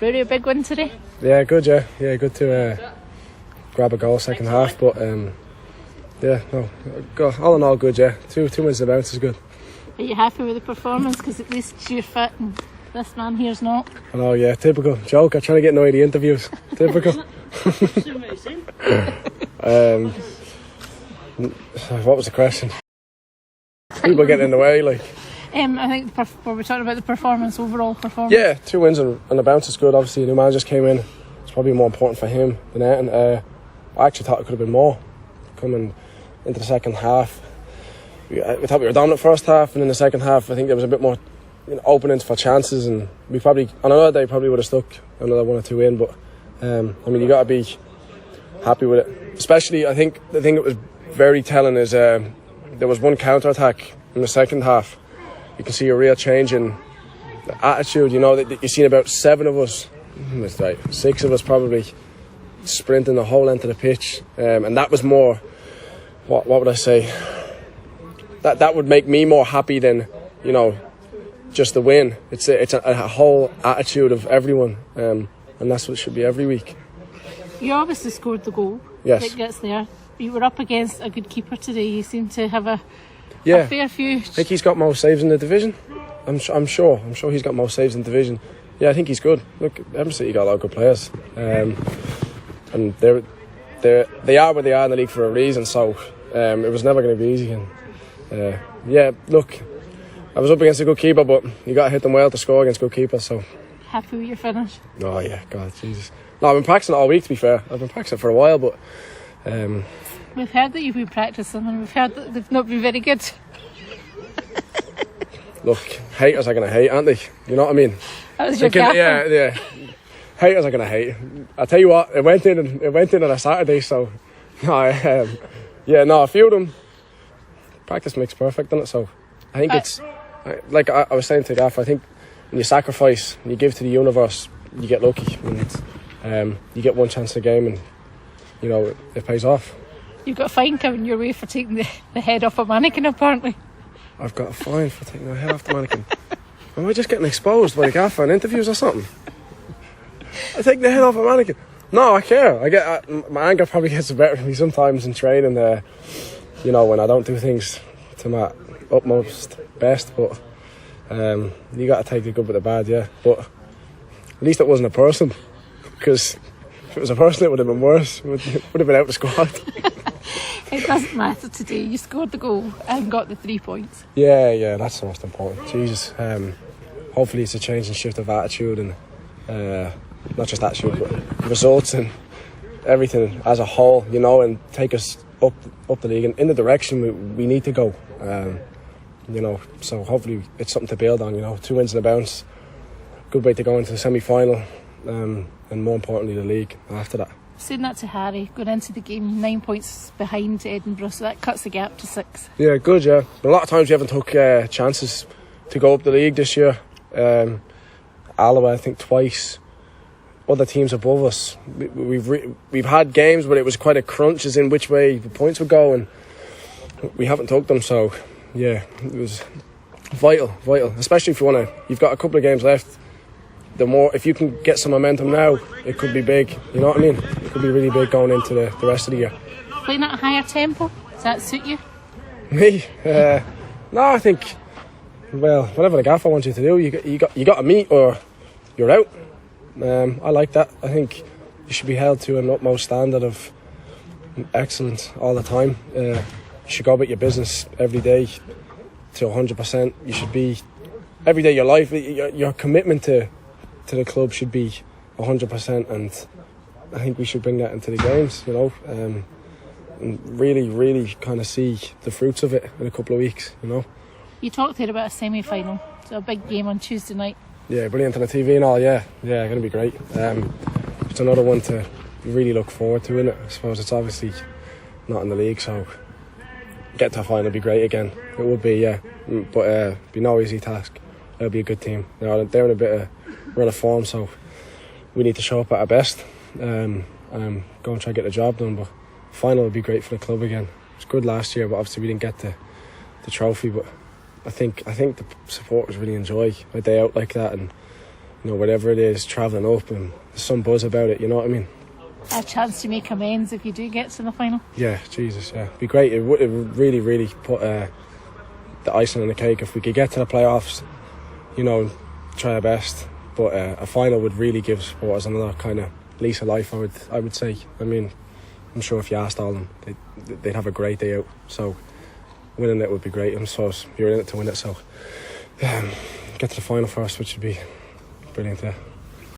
Ruari, a big win today? Yeah, good, yeah. Yeah, good to grab a goal second half, but all in all good, yeah. Two wins in the bounce is good. Are you happy with the performance? Because at least you're fit and this man here's not. I know, yeah, typical. Joke, I'm trying to get in the interviews. Typical. What was the question? People getting in the way, like. I think we're talking about the overall performance. Yeah, 2 wins and the bounce is good. Obviously, the new man just came in. It's probably more important for him than that. And I actually thought it could have been more coming into the second half. We thought we were dominant first half, and in the second half, I think there was a bit more openings for chances, and we probably on another day probably would have stuck another 1 or 2 in. But you got to be happy with it. Especially, I think the thing that was very telling is there was one counter attack in the second half. You can see a real change in the attitude. That you've seen about 7 of us, 6 of us probably, sprinting the whole length of the pitch, and that was more. What would I say? That would make me more happy than just the win. It's a whole attitude of everyone, and that's what it should be every week. You obviously scored the goal. Yes. That gets there. You were up against a good keeper today. You seem to have a fair few. I think he's got most saves in the division. I'm sure he's got most saves in the division. Yeah, I think he's good. Look, Edinburgh City got a lot of good players, and they are where they are in the league for a reason. So it was never going to be easy. And look, I was up against a good keeper, but you got to hit them well to score against good keepers. So happy with your finish? Oh yeah, God, Jesus. No, I've been practicing it all week. To be fair, I've been practicing it for a while, but. We've heard that you've been practicing, and we've heard that they've not been very good. Look, haters are going to hate, aren't they? You know what I mean? That was your gaffer. Yeah. Haters are going to hate. I tell you what, it went in on a Saturday, so a few of them. Practice makes perfect, doesn't it? So I think it's like I was saying to Gaffer. I think when you sacrifice and you give to the universe, you get lucky, and you get one chance a game, and it pays off. You've got a fine coming your way for taking the head off a mannequin, apparently. I've got a fine for taking the head off the mannequin. Am I just getting exposed by the Gaffer in interviews or something? I take the head off a mannequin. No, I care. My anger probably gets the better of me sometimes in training. When I don't do things to my utmost best, but you got to take the good with the bad, yeah. But at least it wasn't a person, because if it was a person, it would have been worse. Would have been out the squad. It doesn't matter today. You scored the goal and got the 3 points. Yeah, that's the most important. Jesus, hopefully it's a change and shift of attitude, and not just attitude, but results and everything as a whole. And take us up the league and in the direction we need to go. So hopefully it's something to build on. 2 wins in a bounce, good way to go into the semi-final, and more importantly the league after that. Saying that to Harry, going into the game 9 points behind Edinburgh, so that cuts the gap to 6. Yeah, good, yeah. But a lot of times we haven't took chances to go up the league this year. Alloa, I think, twice. Other teams above us, we've had games where it was quite a crunch as in which way the points would go, and we haven't took them. So yeah, it was vital, especially if you've got a couple of games left. If you can get some momentum now, it could be big. You know what I mean? It could be really big going into the rest of the year. Playing at a higher tempo, does that suit you? Me? No, I think, whatever the gaffer wants you to do, you got to meet or you're out. I like that. I think you should be held to an utmost standard of excellence all the time. You should go about your business every day to 100%. You should be every day of your life. Your commitment to the club should be 100%, and I think we should bring that into the games. And really, really kind of see the fruits of it in a couple of weeks. You talked here about a semi-final, so a big game on Tuesday night. Yeah, brilliant on the TV and all. Yeah, going to be great. It's another one to really look forward to, isn't it? I suppose it's obviously not in the league, so get to a final would be great again. It would be, yeah, but it'd be no easy task. It'll be a good team. They're in a bit of run of form, so we need to show up at our best and go and try to get the job done. But final would be great for the club again. It was good last year, but obviously we didn't get the trophy. But I think the supporters really enjoy a day out like that, and you know, whatever it is, travelling up, and there's some buzz about it, you know what I mean? A chance to make amends if you do get to the final. Yeah, Jesus, yeah. It'd be great. It would really, really put the icing on the cake if we could get to the playoffs, you know, try our best. But a final would really give supporters another kind of lease of life, I would say. I mean, I'm sure if you asked all of them, they'd have a great day out. So winning it would be great. I suppose you're in it to win it, so get to the final first, which would be brilliant, yeah.